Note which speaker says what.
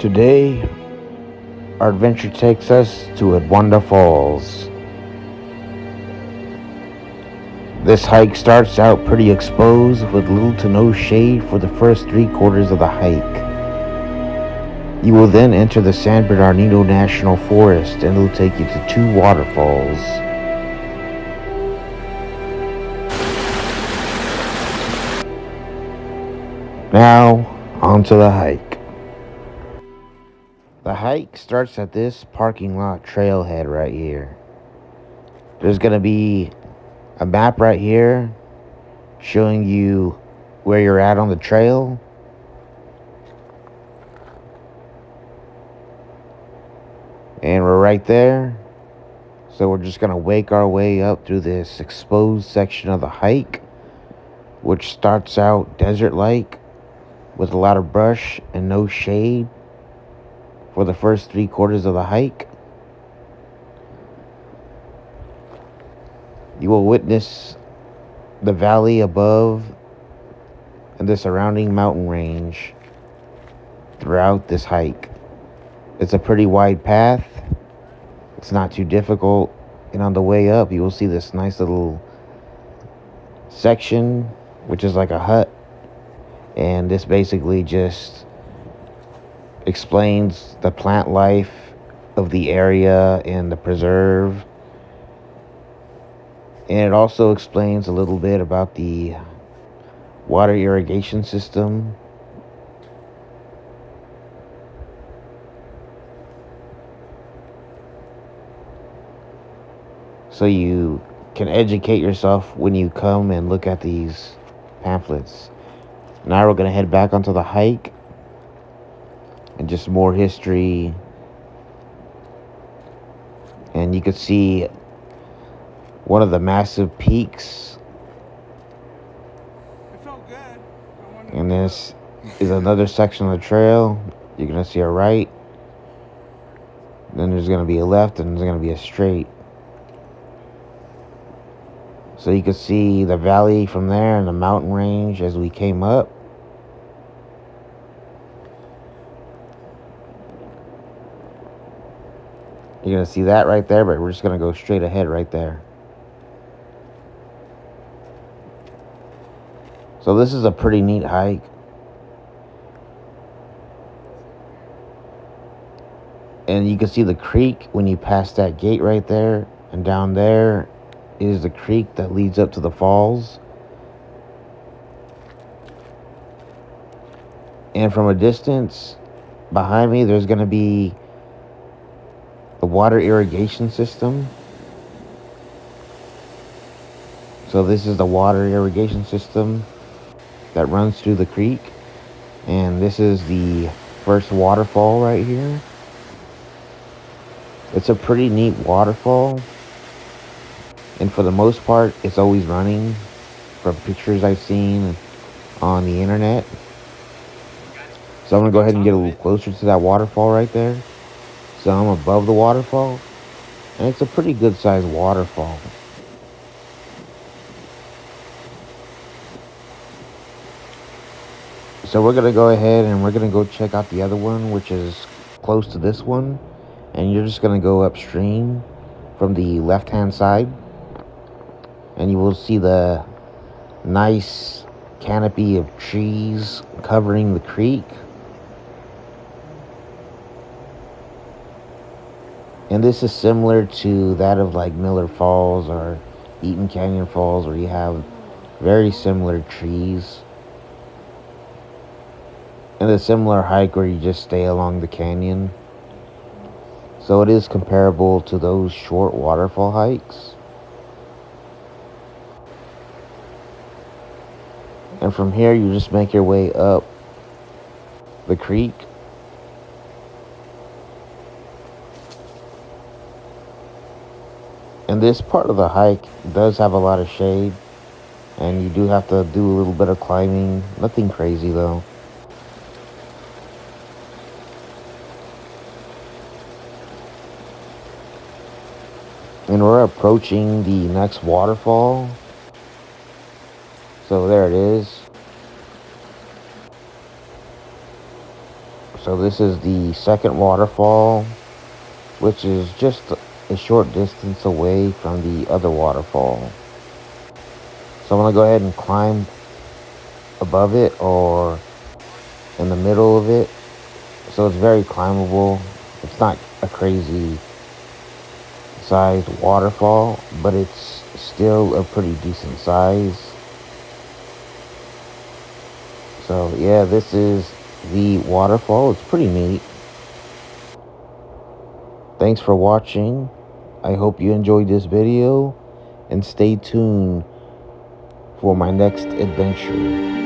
Speaker 1: Today, our adventure takes us to Etiwanda Falls. This hike starts out pretty exposed with little to no shade for the first 3 quarters of the hike. You will then enter the San Bernardino National Forest and it'll take you to 2 waterfalls. Now, onto the hike. The hike starts at this parking lot trailhead right here. There's going to be a map right here showing you where you're at on the trail. And we're right there. So we're just going to wake our way up through this exposed section of the hike, which starts out desert-like with a lot of brush and no shade for the first 3 quarters of the hike. You will witness the valley above and the surrounding mountain range throughout this hike. It's a pretty wide path. It's not too difficult. And on the way up, you will see this nice little section, which is like a hut. And this basically just explains the plant life of the area and the preserve. And it also explains a little bit about the water irrigation system. So you can educate yourself when you come and look at these pamphlets. Now we're going to head back onto the hike and just more history. And you can see one of the massive peaks. And this is another section of the trail. You're going to see a right. Then there's going to be a left and there's going to be a straight. So you can see the valley from there and the mountain range as we came up. You're going to see that right there, but we're just going to go straight ahead right there. So this is a pretty neat hike. And you can see the creek when you pass that gate right there. And down there is the creek that leads up to the falls. And from a distance behind me, there's going to be the water irrigation system. So this is the water irrigation system that runs through the creek. And this is the first waterfall right here. It's a pretty neat waterfall. And for the most part, it's always running from pictures I've seen on the internet. So I'm going to go ahead and get a little closer to that waterfall right there. So I'm above the waterfall. And it's a pretty good sized waterfall. So we're going to go ahead and we're going to go check out the other one, which is close to this one. And you're just going to go upstream from the left-hand side. And you will see the nice canopy of trees covering the creek. And this is similar to that of like Miller Falls or Eaton Canyon Falls, where you have very similar trees. And a similar hike where you just stay along the canyon. So it is comparable to those short waterfall hikes. And from here, you just make your way up the creek. And this part of the hike does have a lot of shade. And you do have to do a little bit of climbing. Nothing crazy though. And we're approaching the next waterfall. So there it is. So this is the second waterfall, which is just a short distance away from the other waterfall. So I'm gonna go ahead and climb above it or in the middle of it. So it's very climbable. It's not a crazy sized waterfall, but it's still a pretty decent size. So yeah, this is the waterfall. It's pretty neat. Thanks for watching. I hope you enjoyed this video and stay tuned for my next adventure.